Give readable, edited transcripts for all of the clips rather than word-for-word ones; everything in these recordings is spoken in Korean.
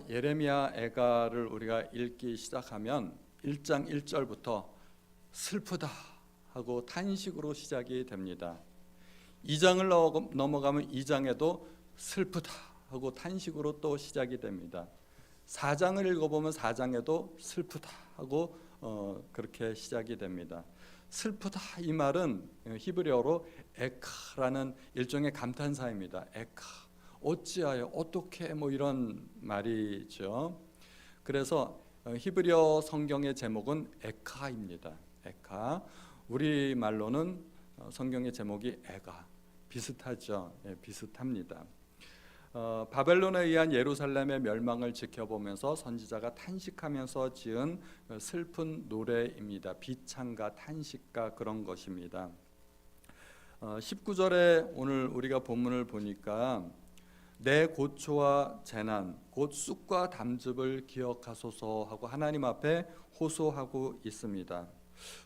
예레미야 애가를 우리가 읽기 시작하면 1장 1절부터 슬프다 하고 탄식으로 시작이 됩니다. 2장을 넘어가면 2장에도 슬프다 하고 탄식으로 또 시작이 됩니다. 4장을 읽어보면 4장에도 슬프다 하고 그렇게 시작이 됩니다. 슬프다 이 말은 히브리어로 에카라는 일종의 감탄사입니다. 에카, 어찌하여, 어떻게, 이런 말이죠. 그래서 히브리어 성경의 제목은 에카입니다. 에카. 우리 말로는 성경의 제목이 에가. 비슷하죠. 비슷합니다. 바벨론에 의한 예루살렘의 멸망을 지켜보면서 선지자가 탄식하면서 지은 슬픈 노래입니다. 비창가, 탄식가 그런 것입니다. 19절에 오늘 우리가 본문을 보니까 내 고초와 재난 곧 쑥과 담즙을 기억하소서 하고 하나님 앞에 호소하고 있습니다.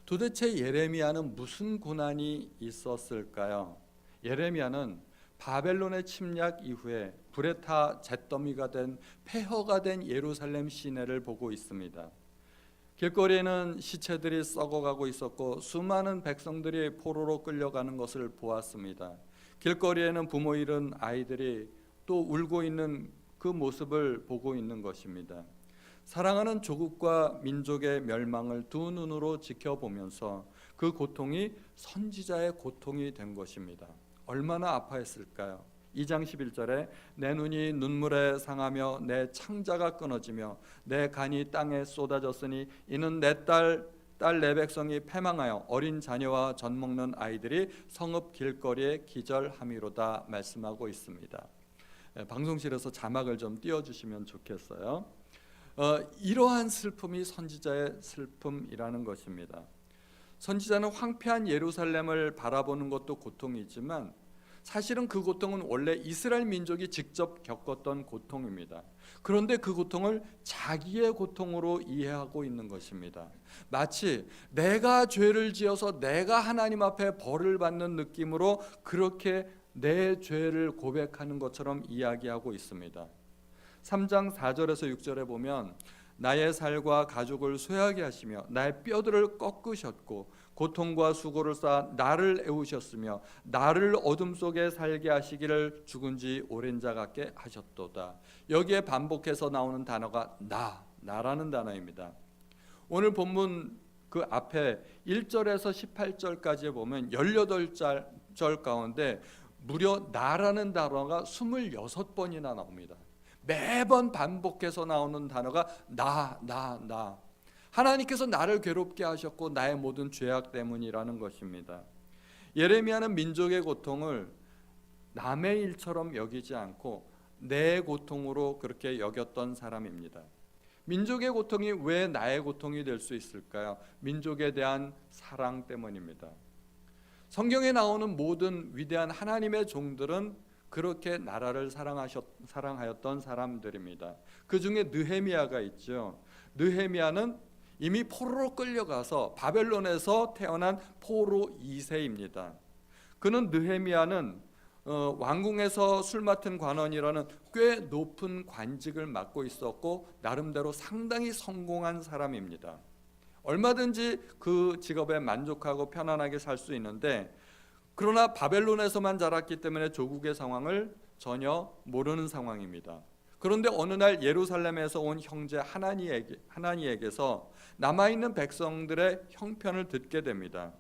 도대체 예레미야는 무슨 고난이 있었을까요? 예레미야는 바벨론의 침략 이후에 불에 타 잿더미가 된 폐허가 된 예루살렘 시내를 보고 있습니다. 길거리에는 시체들이 썩어가고 있었고 수많은 백성들이 포로로 끌려가는 것을 보았습니다. 길거리에는 부모 잃은 아이들이 또 울고 있는 그 모습을 보고 있는 것입니다. 사랑하는 조국과 민족의 멸망을 두 눈으로 지켜보면서 그 고통이 선지자의 고통이 된 것입니다. 얼마나 아파했을까요? 2장 11절에 내 눈이 눈물에 상하며 내 창자가 끊어지며 내 간이 땅에 쏟아졌으니 이는 내 딸 내 백성이 패망하여 어린 자녀와 젖 먹는 아이들이 성읍 길거리에 기절함이로다 말씀하고 있습니다. 방송실에서 자막을 좀 띄워주시면 좋겠어요. 이러한 슬픔이 선지자의 슬픔이라는 것입니다. 선지자는 황폐한 예루살렘을 바라보는 것도 고통이지만 사실은 그 고통은 원래 이스라엘 민족이 직접 겪었던 고통입니다. 그런데 그 고통을 자기의 고통으로 이해하고 있는 것입니다. 마치 내가 죄를 지어서 내가 하나님 앞에 벌을 받는 느낌으로 그렇게 내 죄를 고백하는 것처럼 이야기하고 있습니다. 3장 4절에서 6절에 보면 나의 살과 가죽을 쇠하게 하시며 나의 뼈들을 꺾으셨고 고통과 수고를 쌓아 나를 애우셨으며 나를 어둠 속에 살게 하시기를 죽은 지 오랜 자 같게 하셨도다. 여기에 반복해서 나오는 단어가 나라는 단어입니다. 오늘 본문 그 앞에 1절에서 18절까지 보면 18절 가운데 무려 나라는 단어가 26번이나 나옵니다. 매번 반복해서 나오는 단어가 나. 하나님께서 나를 괴롭게 하셨고 나의 모든 죄악 때문이라는 것입니다. 예레미야는 민족의 고통을 남의 일처럼 여기지 않고 내 고통으로 그렇게 여겼던 사람입니다. 민족의 고통이 왜 나의 고통이 될 수 있을까요? 민족에 대한 사랑 때문입니다. 성경에 나오는 모든 위대한 하나님의 종들은 그렇게 나라를 사랑하였던 사람들입니다. 그 중에 느헤미야가 있죠. 느헤미야는 이미 포로로 끌려가서 바벨론에서 태어난 포로 2세입니다. 그는 느헤미야는 왕궁에서 술 맡은 관원이라는 꽤 높은 관직을 맡고 있었고 나름대로 상당히 성공한 사람입니다. 얼마든지 그 직업에 만족하고 편안하게 살 수 있는데 그러나 바벨론에서만 자랐기 때문에 조국의 상황을 전혀 모르는 상황입니다. 그런데 어느 날 예루살렘에서 온 형제 하나니에게서 남아있는 백성들의 형편을 듣게 됩니다.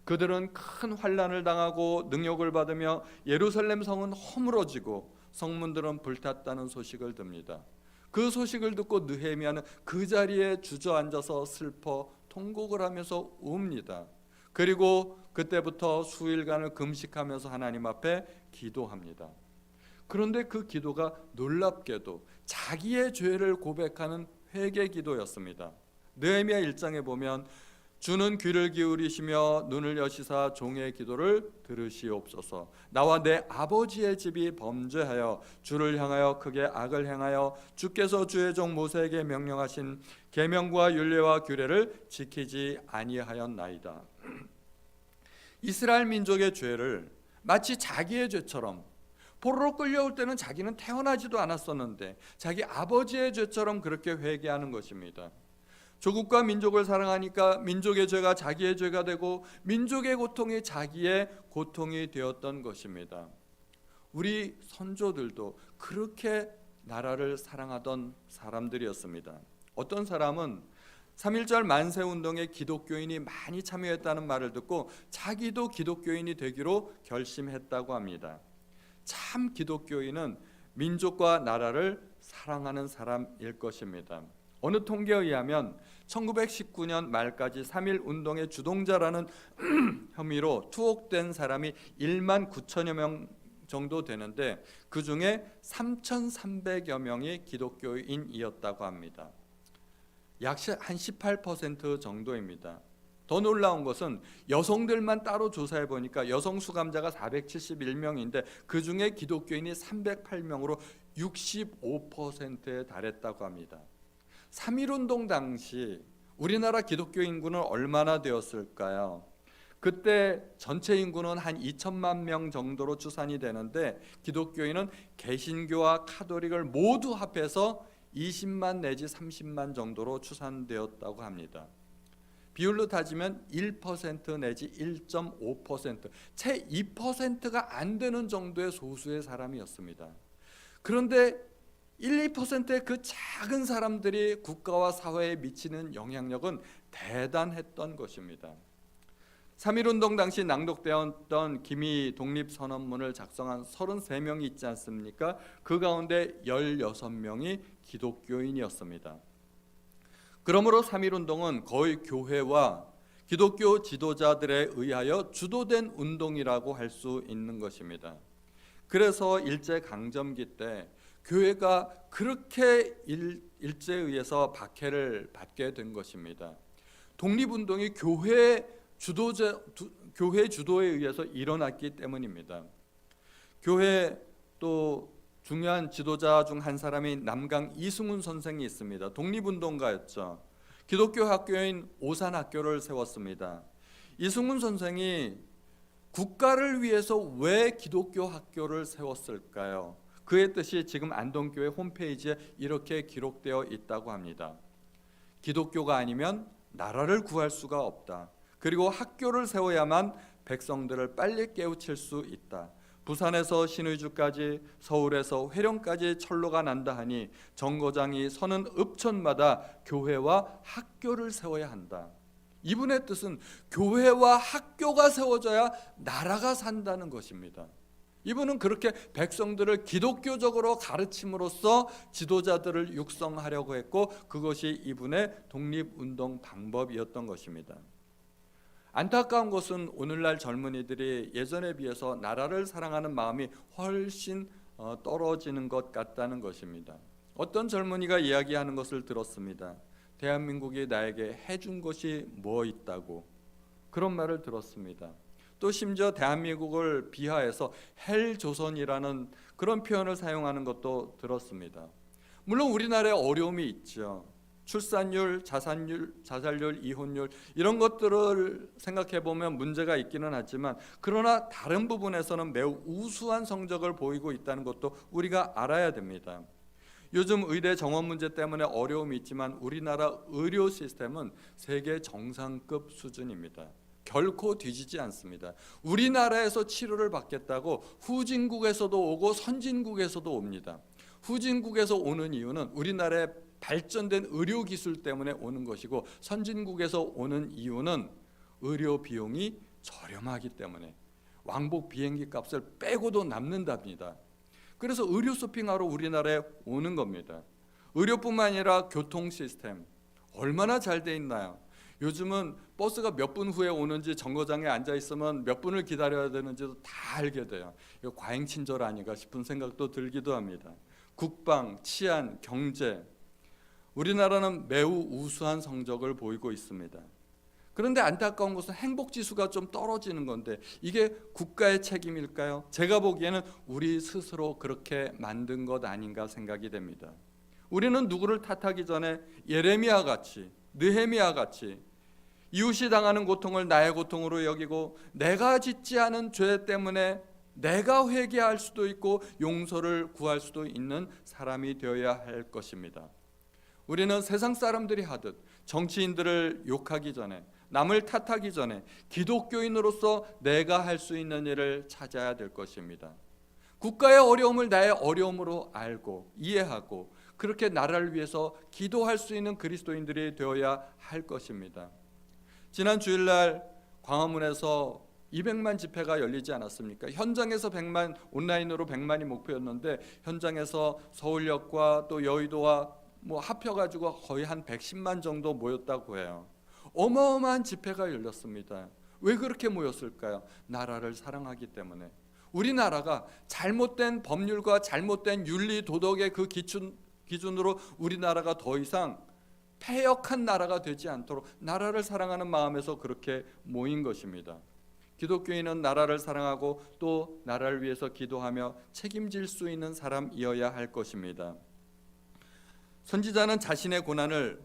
그들은 큰 환난을 당하고 능욕을 받으며 예루살렘 성은 허물어지고 성문들은 불탔다는 소식을 듭니다. 그 소식을 듣고 느헤미야는 그 자리에 주저앉아서 슬퍼 통곡을 하면서 웁니다. 그리고 그때부터 수일간을 금식하면서 하나님 앞에 기도합니다. 그런데 그 기도가 놀랍게도 자기의 죄를 고백하는 회개 기도였습니다. 느헤미야 1장에 보면 주는 귀를 기울이시며 눈을 여시사 종의 기도를 들으시옵소서. 나와 내 아버지의 집이 범죄하여 주를 향하여 크게 악을 행하여 주께서 주의 종 모세에게 명령하신 계명과 율례와 규례를 지키지 아니하였나이다. 이스라엘 민족의 죄를 마치 자기의 죄처럼 포로로 끌려올 때는 자기는 태어나지도 않았었는데 자기 아버지의 죄처럼 그렇게 회개하는 것입니다. 조국과 민족을 사랑하니까 민족의 죄가 자기의 죄가 되고 민족의 고통이 자기의 고통이 되었던 것입니다. 우리 선조들도 그렇게 나라를 사랑하던 사람들이었습니다. 어떤 사람은 3.1절 만세운동에 기독교인이 많이 참여했다는 말을 듣고 자기도 기독교인이 되기로 결심했다고 합니다. 참 기독교인은 민족과 나라를 사랑하는 사람일 것입니다. 어느 통계에 의하면 1919년 말까지 3.1운동의 주동자라는 혐의로 투옥된 사람이 1만 9천여 명 정도 되는데 그 중에 3,300여 명이 기독교인이었다고 합니다. 약 한 18% 정도입니다. 더 놀라운 것은 여성들만 따로 조사해 보니까 여성 수감자가 471명인데 그 중에 기독교인이 308명으로 65%에 달했다고 합니다. 3.1운동 당시 우리나라 기독교 인구는 얼마나 되었을까요? 그때 전체 인구는 한 2천만 명 정도로 추산이 되는데 기독교인은 개신교와 카톨릭을 모두 합해서 20만 내지 30만 정도로 추산되었다고 합니다. 비율로 따지면 1% 내지 1.5%, 채 2%가 안 되는 정도의 소수의 사람이었습니다. 그런데 1, 2%의 그 작은 사람들이 국가와 사회에 미치는 영향력은 대단했던 것입니다. 3.1운동 당시 낭독되었던 기미 독립선언문을 작성한 33명이 있지 않습니까? 그 가운데 16명이 기독교인이었습니다. 그러므로 3.1운동은 거의 교회와 기독교 지도자들에 의하여 주도된 운동이라고 할 수 있는 것입니다. 그래서 일제강점기 때 교회가 그렇게 일제에 의해서 박해를 받게 된 것입니다. 독립운동이 교회 주도에 의해서 일어났기 때문입니다. 교회 또 중요한 지도자 중 한 사람이 남강 이승훈 선생이 있습니다. 독립운동가였죠. 기독교 학교인 오산학교를 세웠습니다. 이승훈 선생이 국가를 위해서 왜 기독교 학교를 세웠을까요? 그의 뜻이 지금 안동교회 홈페이지에 이렇게 기록되어 있다고 합니다. 기독교가 아니면 나라를 구할 수가 없다. 그리고 학교를 세워야만 백성들을 빨리 깨우칠 수 있다. 부산에서 신의주까지 서울에서 회령까지 철로가 난다 하니 정거장이 서는 읍촌마다 교회와 학교를 세워야 한다. 이분의 뜻은 교회와 학교가 세워져야 나라가 산다는 것입니다. 이분은 그렇게 백성들을 기독교적으로 가르침으로써 지도자들을 육성하려고 했고 그것이 이분의 독립운동 방법이었던 것입니다. 안타까운 것은 오늘날 젊은이들이 예전에 비해서 나라를 사랑하는 마음이 훨씬 떨어지는 것 같다는 것입니다. 어떤 젊은이가 이야기하는 것을 들었습니다. 대한민국이 나에게 해준 것이 뭐 있다고 그런 말을 들었습니다. 또 심지어 대한민국을 비하해서 헬조선이라는 그런 표현을 사용하는 것도 들었습니다. 물론 우리나라에 어려움이 있죠. 출산율, 자살률, 이혼율 이런 것들을 생각해 보면 문제가 있기는 하지만 그러나 다른 부분에서는 매우 우수한 성적을 보이고 있다는 것도 우리가 알아야 됩니다. 요즘 의대 정원 문제 때문에 어려움이 있지만 우리나라 의료 시스템은 세계 정상급 수준입니다. 결코 뒤지지 않습니다. 우리나라에서 치료를 받겠다고 후진국에서도 오고 선진국에서도 옵니다. 후진국에서 오는 이유는 우리나라의 발전된 의료 기술 때문에 오는 것이고 선진국에서 오는 이유는 의료 비용이 저렴하기 때문에 왕복 비행기 값을 빼고도 남는답니다. 그래서 의료 쇼핑하러 우리나라에 오는 겁니다. 의료뿐만 아니라 교통 시스템 얼마나 잘 돼 있나요? 요즘은 버스가 몇 분 후에 오는지 정거장에 앉아 있으면 몇 분을 기다려야 되는지도 다 알게 돼요. 이거 과잉 친절 아닌가 싶은 생각도 들기도 합니다. 국방, 치안, 경제 우리나라는 매우 우수한 성적을 보이고 있습니다. 그런데 안타까운 것은 행복지수가 좀 떨어지는 건데 이게 국가의 책임일까요? 제가 보기에는 우리 스스로 그렇게 만든 것 아닌가 생각이 됩니다. 우리는 누구를 탓하기 전에 예레미야 같이 느헤미야 같이 이웃이 당하는 고통을 나의 고통으로 여기고 내가 짓지 않은 죄 때문에 내가 회개할 수도 있고 용서를 구할 수도 있는 사람이 되어야 할 것입니다. 우리는 세상 사람들이 하듯 정치인들을 욕하기 전에, 남을 탓하기 전에 기독교인으로서 내가 할 수 있는 일을 찾아야 될 것입니다. 국가의 어려움을 나의 어려움으로 알고 이해하고 그렇게 나라를 위해서 기도할 수 있는 그리스도인들이 되어야 할 것입니다. 지난 주일날 광화문에서 200만 집회가 열리지 않았습니까? 현장에서 100만, 온라인으로 100만이 목표였는데 현장에서 서울역과 또 여의도와 합혀가지고 거의 한 110만 정도 모였다고 해요. 어마어마한 집회가 열렸습니다. 왜 그렇게 모였을까요? 나라를 사랑하기 때문에. 우리나라가 잘못된 법률과 잘못된 윤리 도덕의 그 기준으로 우리나라가 더 이상 패역한 나라가 되지 않도록 나라를 사랑하는 마음에서 그렇게 모인 것입니다. 기독교인은 나라를 사랑하고 또 나라를 위해서 기도하며 책임질 수 있는 사람이어야 할 것입니다. 선지자는 자신의 고난을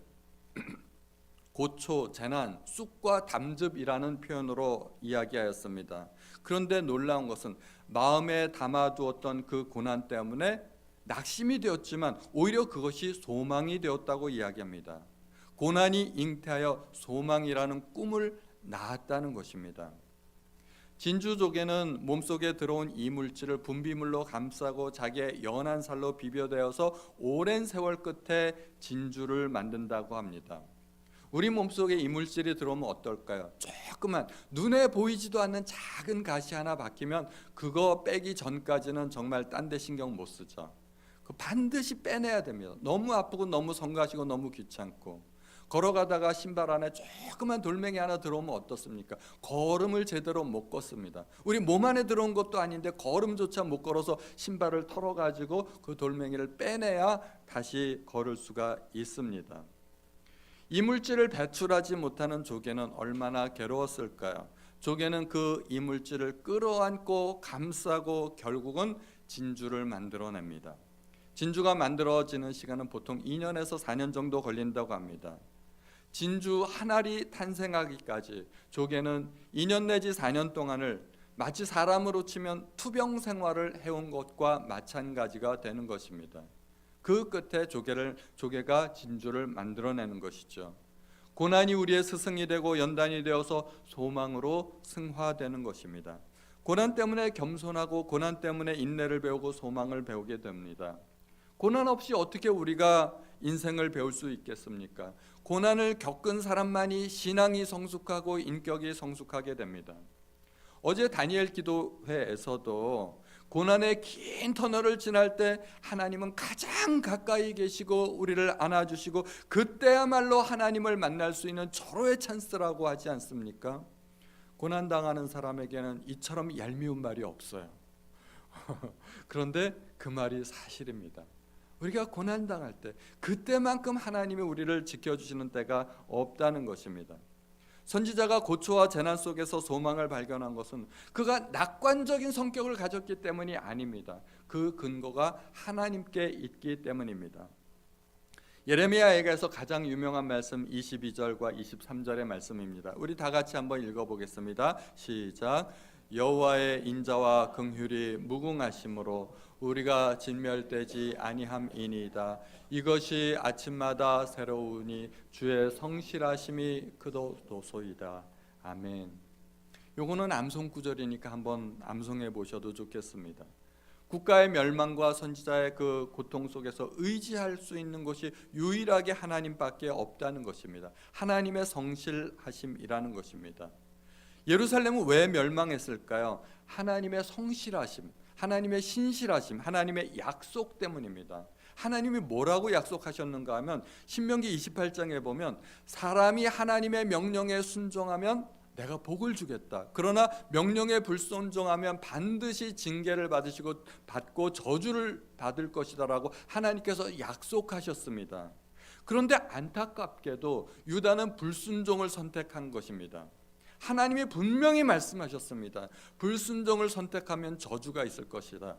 고초, 재난, 쑥과 담즙이라는 표현으로 이야기하였습니다. 그런데 놀라운 것은 마음에 담아두었던 그 고난 때문에 낙심이 되었지만 오히려 그것이 소망이 되었다고 이야기합니다. 고난이 잉태하여 소망이라는 꿈을 낳았다는 것입니다. 진주조개는 몸속에 들어온 이물질을 분비물로 감싸고 자기의 연한 살로 비벼대어서 오랜 세월 끝에 진주를 만든다고 합니다. 우리 몸속에 이물질이 들어오면 어떨까요? 조그만 눈에 보이지도 않는 작은 가시 하나 박히면 그거 빼기 전까지는 정말 딴 데 신경 못 쓰죠. 반드시 빼내야 됩니다. 너무 아프고 너무 성가시고 너무 귀찮고. 걸어가다가 신발 안에 조그만 돌멩이 하나 들어오면 어떻습니까? 걸음을 제대로 못 걷습니다. 우리 몸 안에 들어온 것도 아닌데 걸음조차 못 걸어서 신발을 털어가지고 그 돌멩이를 빼내야 다시 걸을 수가 있습니다. 이물질을 배출하지 못하는 조개는 얼마나 괴로웠을까요? 조개는 그 이물질을 끌어안고 감싸고 결국은 진주를 만들어냅니다. 진주가 만들어지는 시간은 보통 2년에서 4년 정도 걸린다고 합니다. 진주 한 알이 탄생하기까지 조개는 2년 내지 4년 동안을 마치 사람으로 치면 투병 생활을 해온 것과 마찬가지가 되는 것입니다. 그 끝에 조개가 진주를 만들어내는 것이죠. 고난이 우리의 스승이 되고 연단이 되어서 소망으로 승화되는 것입니다. 고난 때문에 겸손하고 고난 때문에 인내를 배우고 소망을 배우게 됩니다. 고난 없이 어떻게 우리가 인생을 배울 수 있겠습니까? 고난을 겪은 사람만이 신앙이 성숙하고 인격이 성숙하게 됩니다. 어제 다니엘 기도회에서도 고난의 긴 터널을 지날 때 하나님은 가장 가까이 계시고 우리를 안아주시고 그때야말로 하나님을 만날 수 있는 절호의 찬스라고 하지 않습니까? 고난당하는 사람에게는 이처럼 얄미운 말이 없어요. 그런데 그 말이 사실입니다. 우리가 고난당할 때 그때만큼 하나님이 우리를 지켜주시는 때가 없다는 것입니다. 선지자가 고초와 재난 속에서 소망을 발견한 것은 그가 낙관적인 성격을 가졌기 때문이 아닙니다. 그 근거가 하나님께 있기 때문입니다. 예레미야에게서 가장 유명한 말씀 22절과 23절의 말씀입니다. 우리 다 같이 한번 읽어보겠습니다. 시작. 여호와의 인자와 긍휼이 무궁하심으로 우리가 진멸되지 아니함이니이다. 이것이 아침마다 새로우니 주의 성실하심이 그도소이다. 아멘. 요거는 암송 구절이니까 한번 암송해 보셔도 좋겠습니다. 국가의 멸망과 선지자의 그 고통 속에서 의지할 수 있는 것이 유일하게 하나님밖에 없다는 것입니다. 하나님의 성실하심이라는 것입니다. 예루살렘은 왜 멸망했을까요? 하나님의 성실하심, 하나님의 신실하심, 하나님의 약속 때문입니다. 하나님이 뭐라고 약속하셨는가 하면 신명기 28장에 보면 사람이 하나님의 명령에 순종하면 내가 복을 주겠다. 그러나 명령에 불순종하면 반드시 징계를 받고 저주를 받을 것이다라고 하나님께서 약속하셨습니다. 그런데 안타깝게도 유다는 불순종을 선택한 것입니다. 하나님이 분명히 말씀하셨습니다. 불순종을 선택하면 저주가 있을 것이다.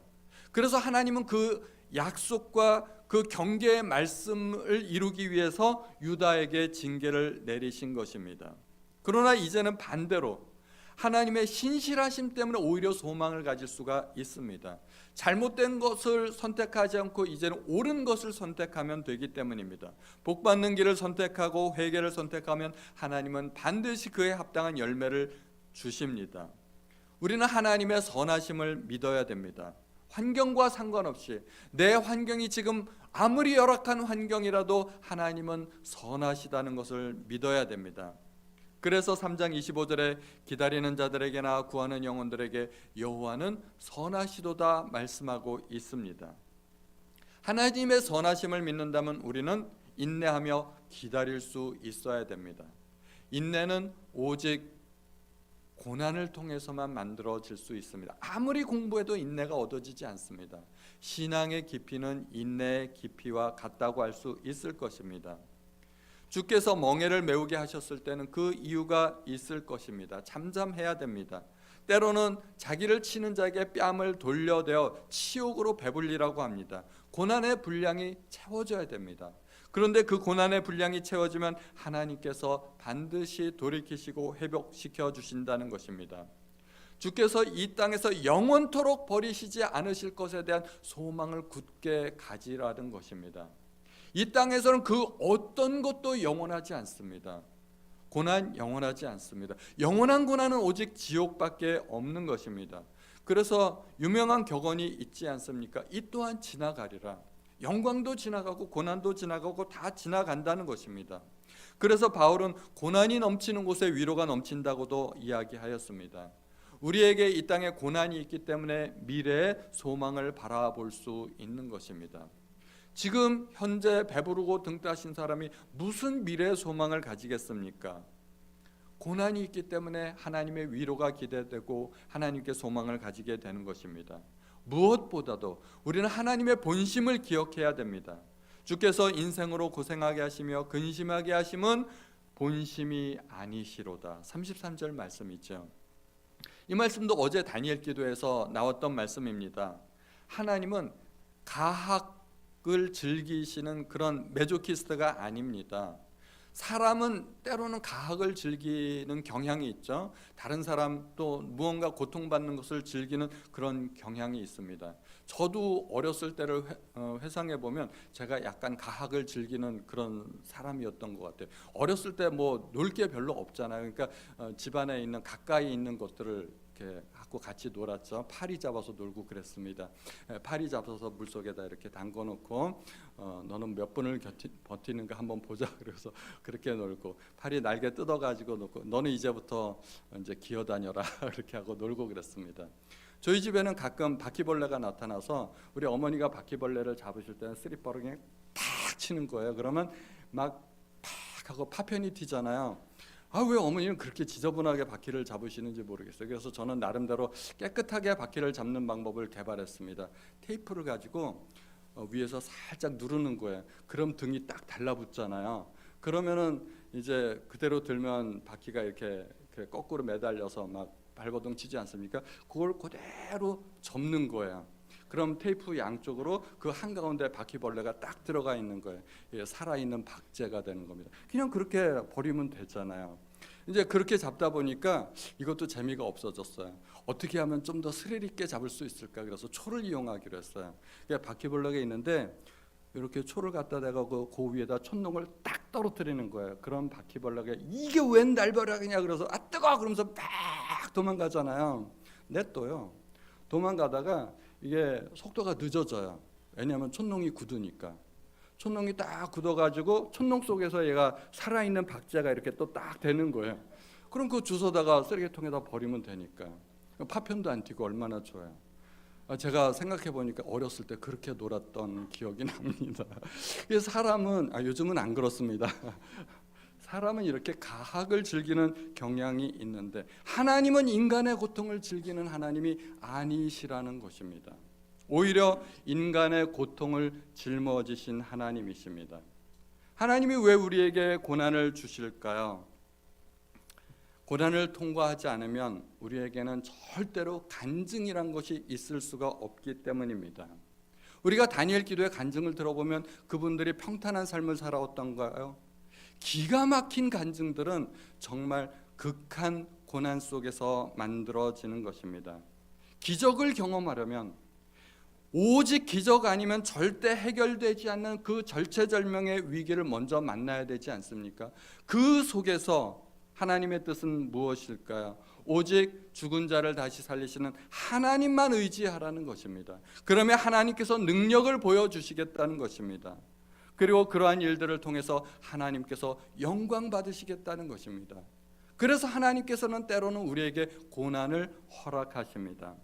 그래서 하나님은 그 약속과 그 경계의 말씀을 이루기 위해서 유다에게 징계를 내리신 것입니다. 그러나 이제는 반대로 하나님의 신실하심 때문에 오히려 소망을 가질 수가 있습니다. 잘못된 것을 선택하지 않고 이제는 옳은 것을 선택하면 되기 때문입니다. 복받는 길을 선택하고 회개를 선택하면 하나님은 반드시 그에 합당한 열매를 주십니다. 우리는 하나님의 선하심을 믿어야 됩니다. 환경과 상관없이 내 환경이 지금 아무리 열악한 환경이라도 하나님은 선하시다는 것을 믿어야 됩니다. 그래서 3장 25절에 기다리는 자들에게나 구하는 영혼들에게 여호와는 선하시도다 말씀하고 있습니다. 하나님의 선하심을 믿는다면 우리는 인내하며 기다릴 수 있어야 됩니다. 인내는 오직 고난을 통해서만 만들어질 수 있습니다. 아무리 공부해도 인내가 얻어지지 않습니다. 신앙의 깊이는 인내의 깊이와 같다고 할 수 있을 것입니다. 주께서 멍에를 메우게 하셨을 때는 그 이유가 있을 것입니다. 잠잠해야 됩니다. 때로는 자기를 치는 자에게 뺨을 돌려대어 치욕으로 배불리라고 합니다. 고난의 분량이 채워져야 됩니다. 그런데 그 고난의 분량이 채워지면 하나님께서 반드시 돌이키시고 회복시켜 주신다는 것입니다. 주께서 이 땅에서 영원토록 버리시지 않으실 것에 대한 소망을 굳게 가지라는 것입니다. 이 땅에서는 그 어떤 것도 영원하지 않습니다. 고난 영원하지 않습니다. 영원한 고난은 오직 지옥밖에 없는 것입니다. 그래서 유명한 격언이 있지 않습니까? 이 또한 지나가리라. 영광도 지나가고 고난도 지나가고 다 지나간다는 것입니다. 그래서 바울은 고난이 넘치는 곳에 위로가 넘친다고도 이야기하였습니다. 우리에게 이 땅에 고난이 있기 때문에 미래의 소망을 바라볼 수 있는 것입니다. 지금 현재 배부르고 등 따신 사람이 무슨 미래의 소망을 가지겠습니까? 고난이 있기 때문에 하나님의 위로가 기대되고 하나님께 소망을 가지게 되는 것입니다. 무엇보다도 우리는 하나님의 본심을 기억해야 됩니다. 주께서 인생으로 고생하게 하시며 근심하게 하심은 본심이 아니시로다. 33절 말씀이죠. 이 말씀도 어제 다니엘 기도에서 나왔던 말씀입니다. 하나님은 가학을 즐기시는 그런 메조키스트가 아닙니다. 사람은 때로는 가학을 즐기는 경향이 있죠. 다른 사람 또 무언가 고통받는 것을 즐기는 그런 경향이 있습니다. 저도 어렸을 때를 회상해 보면 제가 약간 가학을 즐기는 그런 사람이었던 것 같아요. 어렸을 때 뭐 놀 게 별로 없잖아요. 그러니까 집안에 있는 가까이 있는 것들을 이렇게 갖고 같이 놀았죠. 파리 잡아서 놀고 그랬습니다. 파리 잡아서 물속에다 이렇게 담궈놓고 너는 몇 분을 버티는가 한번 보자. 그래서 그렇게 놀고 파리 날개 뜯어가지고 놓고 너는 이제부터 이제 기어다녀라 이렇게 하고 놀고 그랬습니다. 저희 집에는 가끔 바퀴벌레가 나타나서 우리 어머니가 바퀴벌레를 잡으실 때는 쓰리버럭에 탁 치는 거예요. 그러면 막 팍 하고 파편이 튀잖아요. 왜 어머니는 그렇게 지저분하게 바퀴를 잡으시는지 모르겠어요. 그래서 저는 나름대로 깨끗하게 바퀴를 잡는 방법을 개발했습니다. 테이프를 가지고 위에서 살짝 누르는 거예요. 그럼 등이 딱 달라붙잖아요. 그러면은 이제 그대로 들면 바퀴가 이렇게 거꾸로 매달려서 막 발버둥 치지 않습니까? 그걸 그대로 접는 거예요. 그럼 테이프 양쪽으로 그 한가운데 바퀴벌레가 딱 들어가 있는 거예요. 살아있는 박제가 되는 겁니다. 그냥 그렇게 버리면 되잖아요. 이제 그렇게 잡다 보니까 이것도 재미가 없어졌어요. 어떻게 하면 좀 더 스릴 있게 잡을 수 있을까? 그래서 초를 이용하기로 했어요. 바퀴벌레가 있는데 이렇게 초를 갖다 대고 그 위에다 촛농을 딱 떨어뜨리는 거예요. 그럼 바퀴벌레가 이게 웬 날벼락이냐 그래서 뜨거워 그러면서 막 도망가잖아요. 냅둬요. 도망가다가 이게 속도가 늦어져요. 왜냐하면 촛농이 굳으니까. 촛농이 딱 굳어가지고 촛농 속에서 얘가 살아있는 박제가 이렇게 또 딱 되는 거예요. 그럼 그 주워다가 쓰레기통에다 버리면 되니까. 파편도 안 튀고 얼마나 좋아요. 제가 생각해 보니까 어렸을 때 그렇게 놀았던 기억이 납니다. 사람은 요즘은 안 그렇습니다. 사람은 이렇게 가학을 즐기는 경향이 있는데 하나님은 인간의 고통을 즐기는 하나님이 아니시라는 것입니다. 오히려 인간의 고통을 짊어지신 하나님이십니다. 하나님이 왜 우리에게 고난을 주실까요? 고난을 통과하지 않으면 우리에게는 절대로 간증이란 것이 있을 수가 없기 때문입니다. 우리가 다니엘 기도의 간증을 들어보면 그분들이 평탄한 삶을 살아왔던가요? 기가 막힌 간증들은 정말 극한 고난 속에서 만들어지는 것입니다. 기적을 경험하려면 오직 기적 아니면 절대 해결되지 않는 그 절체절명의 위기를 먼저 만나야 되지 않습니까? 그 속에서 하나님의 뜻은 무엇일까요? 오직 죽은 자를 다시 살리시는 하나님만 의지하라는 것입니다. 그러면 하나님께서 능력을 보여주시겠다는 것입니다. 그리고 그러한 일들을 통해서 하나님께서 영광 받으시겠다는 것입니다. 그래서 하나님께서는 때로는 우리에게 고난을 허락하십니다.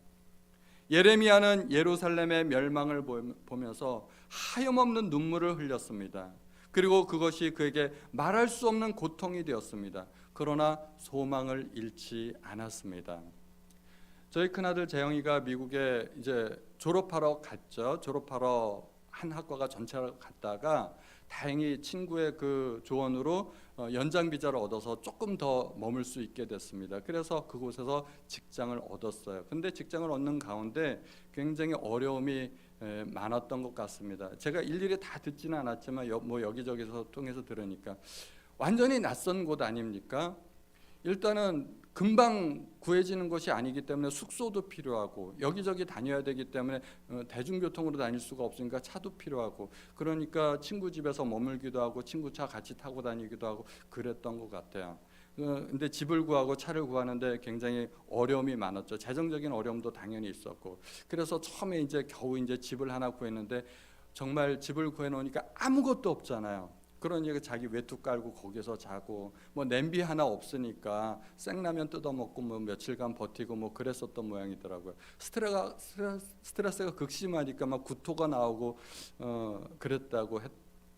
예레미야는 예루살렘의 멸망을 보면서 하염없는 눈물을 흘렸습니다. 그리고 그것이 그에게 말할 수 없는 고통이 되었습니다. 그러나 소망을 잃지 않았습니다. 저희 큰아들 재영이가 미국에 이제 졸업하러 갔죠. 졸업하러 한 학과가 전체를 갔다가 다행히 친구의 그 조언으로 연장 비자를 얻어서 조금 더 머물 수 있게 됐습니다. 그래서 그곳에서 직장을 얻었어요. 근데 직장을 얻는 가운데 굉장히 어려움이 많았던 것 같습니다. 제가 일일이 다 듣지는 않았지만 뭐 여기저기서 통해서 들으니까 완전히 낯선 곳 아닙니까? 일단은 금방 구해지는 것이 아니기 때문에 숙소도 필요하고 여기저기 다녀야 되기 때문에 대중교통으로 다닐 수가 없으니까 차도 필요하고 그러니까 친구 집에서 머물기도 하고 친구 차 같이 타고 다니기도 하고 그랬던 것 같아요. 근데 집을 구하고 차를 구하는데 굉장히 어려움이 많았죠. 재정적인 어려움도 당연히 있었고 그래서 처음에 이제 겨우 이제 집을 하나 구했는데 정말 집을 구해 놓으니까 아무것도 없잖아요. 그러니까 자기 외투 깔고 거기서 자고 뭐 냄비 하나 없으니까 생라면 뜯어먹고 뭐 며칠간 버티고 뭐 그랬었던 모양이더라고요. 스트레스가 극심하니까 막 구토가 나오고 그랬다고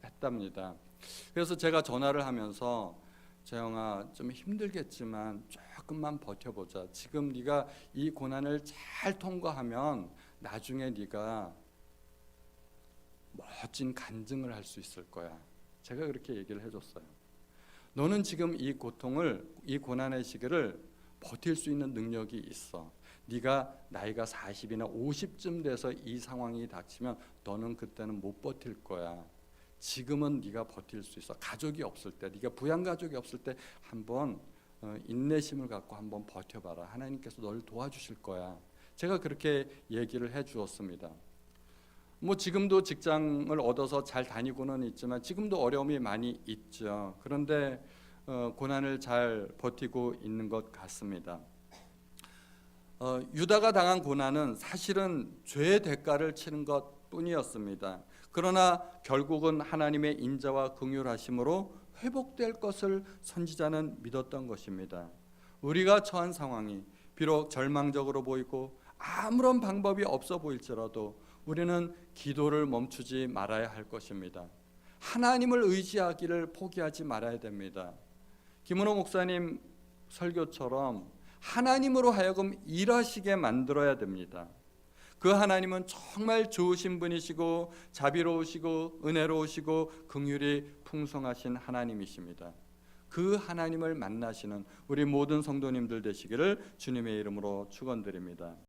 했답니다. 그래서 제가 전화를 하면서 재영아 좀 힘들겠지만 조금만 버텨보자. 지금 네가 이 고난을 잘 통과하면 나중에 네가 멋진 간증을 할 수 있을 거야. 제가 그렇게 얘기를 해줬어요. 너는 지금 이 고통을, 이 고난의 시기를 버틸 수 있는 능력이 있어. 네가 나이가 40이나 50쯤 돼서 이 상황이 닥치면 너는 그때는 못 버틸 거야. 지금은 네가 버틸 수 있어. 가족이 없을 때, 네가 부양가족이 없을 때 한번 인내심을 갖고 한번 버텨봐라. 하나님께서 너를 도와주실 거야. 제가 그렇게 얘기를 해주었습니다. 뭐 지금도 직장을 얻어서 잘 다니고는 있지만 지금도 어려움이 많이 있죠. 그런데 고난을 잘 버티고 있는 것 같습니다. 유다가 당한 고난은 사실은 죄의 대가를 치른 것뿐이었습니다. 그러나 결국은 하나님의 인자와 긍휼하심으로 회복될 것을 선지자는 믿었던 것입니다. 우리가 처한 상황이 비록 절망적으로 보이고 아무런 방법이 없어 보일지라도 우리는 기도를 멈추지 말아야 할 것입니다. 하나님을 의지하기를 포기하지 말아야 됩니다. 김은호 목사님 설교처럼 하나님으로 하여금 일하시게 만들어야 됩니다. 그 하나님은 정말 좋으신 분이시고 자비로우시고 은혜로우시고 긍휼이 풍성하신 하나님이십니다. 그 하나님을 만나시는 우리 모든 성도님들 되시기를 주님의 이름으로 축원드립니다.